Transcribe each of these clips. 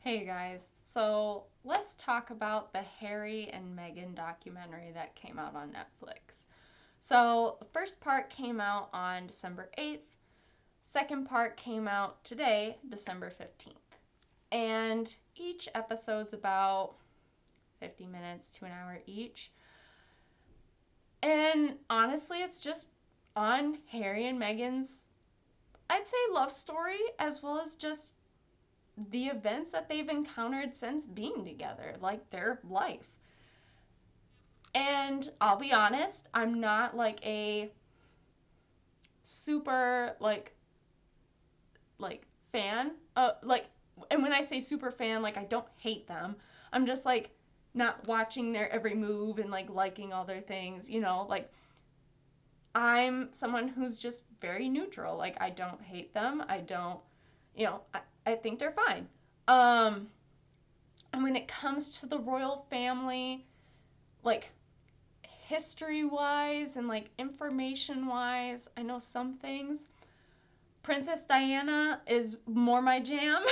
Hey guys, so let's talk about the Harry and Meghan documentary that came out on Netflix. So, the first part came out on December 8th, second part came out today, December 15th. And each episode's about 50 minutes to an hour each. And honestly, it's just on Harry and Meghan's, I'd say, love story, as well as just the events that they've encountered since being together, like their life. And I'll be honest, I'm not like a super like fan. And when I say super fan, like I don't hate them. I'm just like not watching their every move and like liking all their things, like I'm someone who's just very neutral. Like I don't hate them. I don't, I think they're fine. Um and when it comes to the royal family, like history wise and like information wise, I know some things. Princess Diana is more my jam.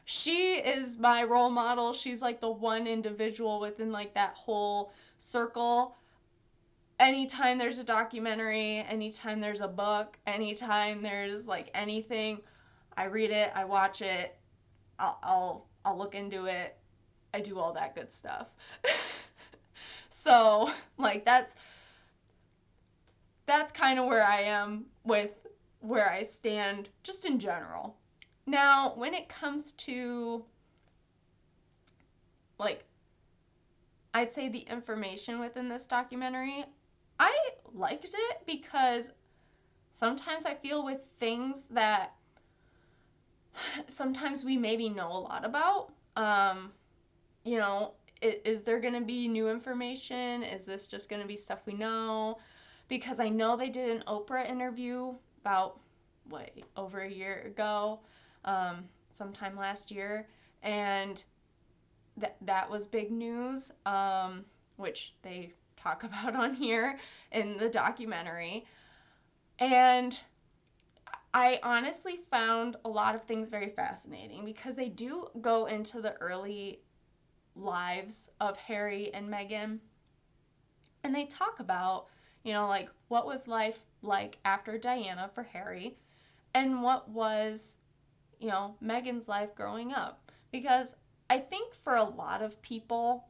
She is my role model. She's like the one individual within like that whole circle. Anytime there's a documentary, anytime there's a book, anytime there's like anything, I read it, I watch it, I'll look into it. I do all that good stuff. So, like that's kind of where I am with where I stand just in general. Now, when it comes to like I'd say the information within this documentary, I liked it because sometimes I feel with things that sometimes we maybe know a lot about. You know, is there going to be new information? Is this just going to be stuff we know? Because I know they did an Oprah interview about, what, over a year ago, sometime last year, and that was big news, which they talk about on here in the documentary. And I honestly found a lot of things very fascinating because they do go into the early lives of Harry and Meghan, and they talk about, like what was life like after Diana for Harry and what was, Meghan's life growing up. Because I think for a lot of people,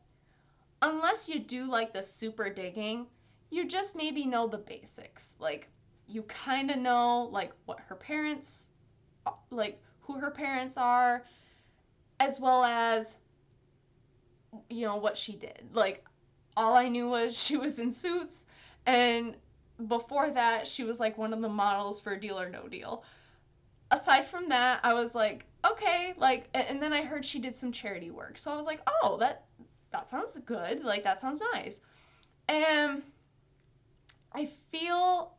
unless you do like the super digging, you just maybe know the basics. Like you kind of know like what her parents, like who her parents are, as well as what she did. Like all I knew was she was in Suits, and before that she was like one of the models for Deal or No Deal. Aside from that, I was like, okay, like, and then I heard she did some charity work, so I was like, oh, that sounds good. Like that sounds nice. And I feel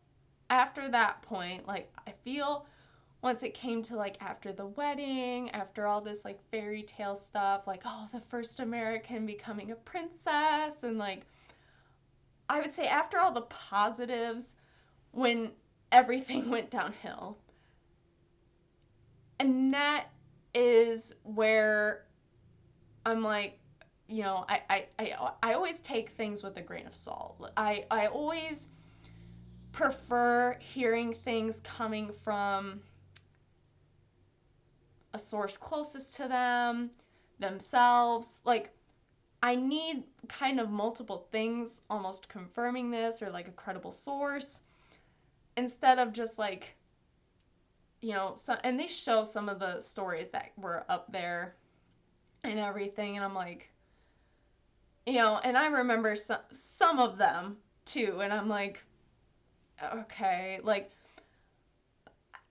after that point, like I feel once it came to like after the wedding, after all this like fairy tale stuff, like oh, the first American becoming a princess, and like I would say after all the positives, when everything went downhill. And that is where I'm like, I always take things with a grain of salt. I always prefer hearing things coming from a source closest to them, themselves. Like, I need kind of multiple things almost confirming this or like a credible source instead of just like, and they show some of the stories that were up there and everything. And I'm like, and I remember some of them too. And I'm like, okay, like,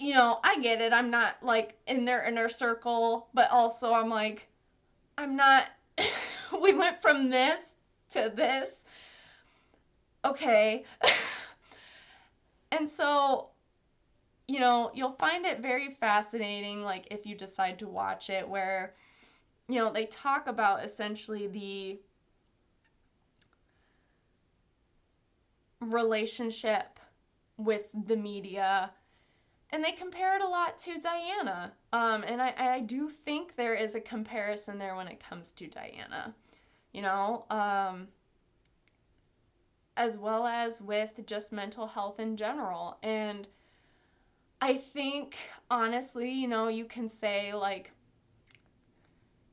I get it. I'm not like in their inner circle, but also I'm like, I'm not. We went from this to this. Okay. And so, you'll find it very fascinating, like, if you decide to watch it, where, they talk about essentially the relationship with the media And they compare it a lot to Diana. And I do think there is a comparison there when it comes to Diana, you know, as well as with just mental health in general. And I think, honestly, you know, you can say, like,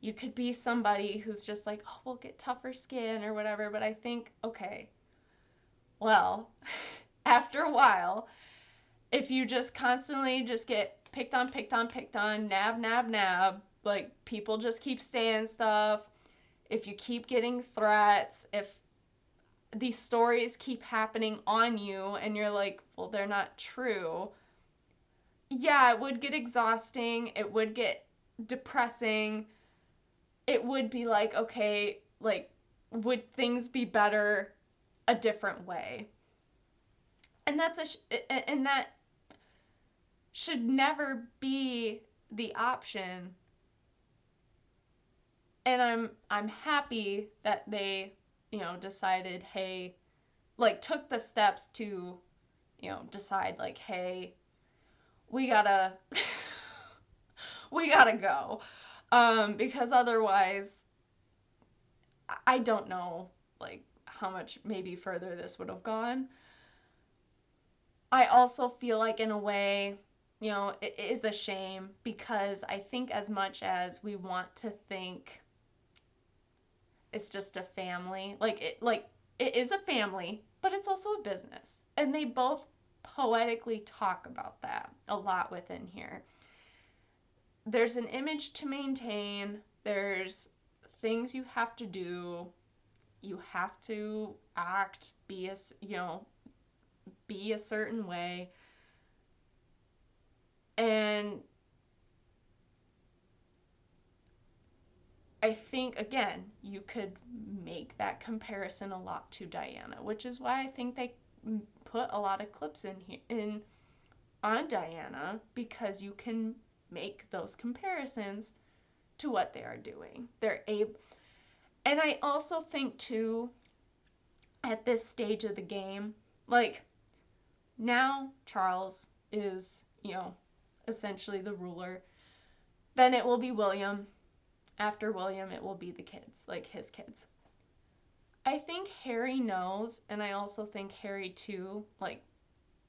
you could be somebody who's just like, oh, we'll get tougher skin or whatever. But I think, okay, well, after a while, if you just constantly just get picked on, picked on, picked on, nab, nab, nab, like people just keep saying stuff, if you keep getting threats, if these stories keep happening on you and you're like, well, they're not true, yeah, it would get exhausting. It would get depressing. It would be like, okay, like, would things be better a different way? And and that should never be the option. And I'm happy that they, you know, decided, hey, like took the steps to, you know, decide like, hey, we gotta we gotta go. Because otherwise I don't know like how much maybe further this would have gone. I also feel like in a way, you know, it is a shame because I think as much as we want to think it's just a family, like it is a family, but it's also a business. And they both poetically talk about that a lot within here. There's an image to maintain, there's things you have to do, you have to act, you know, be a certain way. And I think, again, you could make that comparison a lot to Diana, which is why I think they put a lot of clips in here on Diana, because you can make those comparisons to what they are doing. They're able, and I also think too, at this stage of the game, like now Charles is, you know, essentially the ruler. Then it will be William. After William, it will be the kids, like his kids. I think Harry knows, and I also think Harry too, like,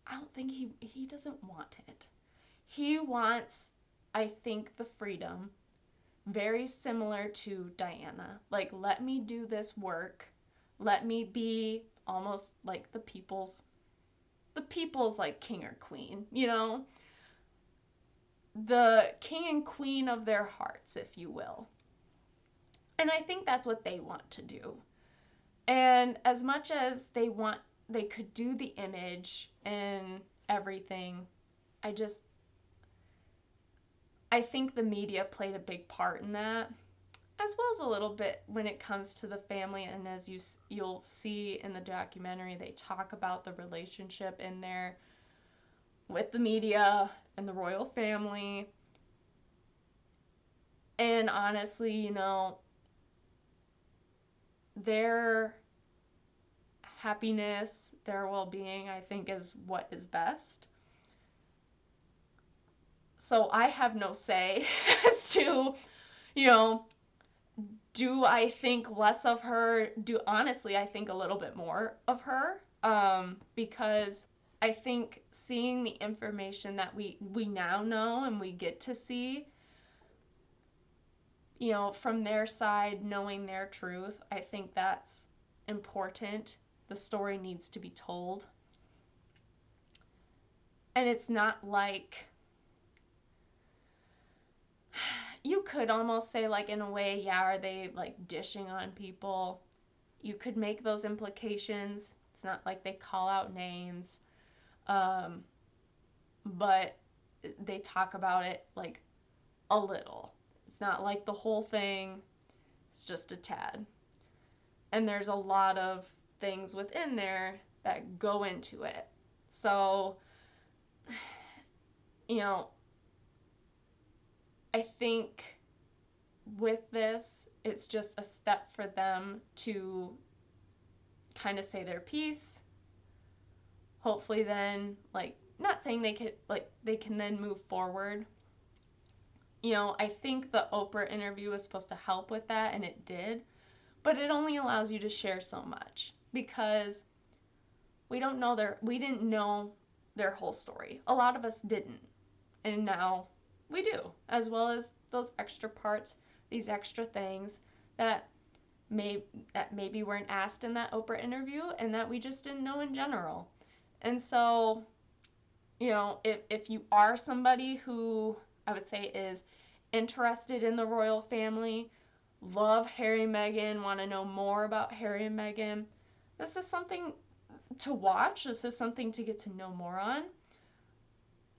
I don't think he doesn't want it. He wants, I think, the freedom very similar to Diana. Like, let me do this work. Let me be almost like the people's like king or queen, you know? The king and queen of their hearts, if you will. And I think that's what they want to do. And as much as they could do the image and everything, I just, I think the media played a big part in that, as well as a little bit when it comes to the family. And as you'll see in the documentary, they talk about the relationship in there with the media and the royal family. And honestly, you know, their happiness, their well-being, I think is what is best. So I have no say as to, you know, do I think less of her? Do honestly, I think a little bit more of her, because I think seeing the information that we now know and we get to see, you know, from their side, knowing their truth, I think that's important. The story needs to be told. And it's not like, you could almost say, like, in a way, yeah, are they like dishing on people? You could make those implications. It's not like they call out names, um, but they talk about it like a little. It's not like the whole thing, it's just a tad. And there's a lot of things within there that go into it. So, you know, I think with this, it's just a step for them to kind of say their piece. Hopefully, then, like, not saying they can then move forward. I think the Oprah interview was supposed to help with that, and it did, but it only allows you to share so much because we didn't know their whole story. A lot of us didn't, and now we do, as well as those extra parts, these extra things that maybe weren't asked in that Oprah interview and that we just didn't know in general. And so, if you are somebody who I would say is interested in the royal family, love Harry and Meghan, want to know more about Harry and Meghan, this is something to watch. This is something to get to know more on.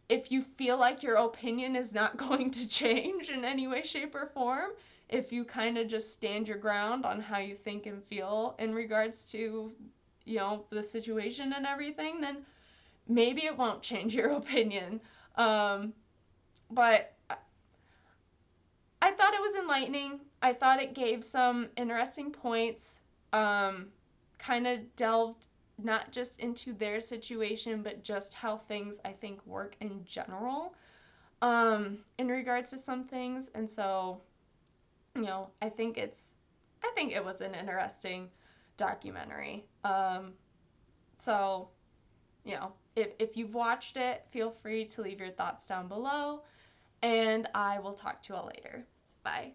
If you feel like your opinion is not going to change in any way, shape, or form, if you kind of just stand your ground on how you think and feel in regards to, the situation and everything, then maybe it won't change your opinion. But I thought it was enlightening. I thought it gave some interesting points, kind of delved not just into their situation, but just how things I think work in general, in regards to some things. And so, I think it was an interesting documentary. So, if you've watched it, feel free to leave your thoughts down below, and I will talk to you all later. Bye.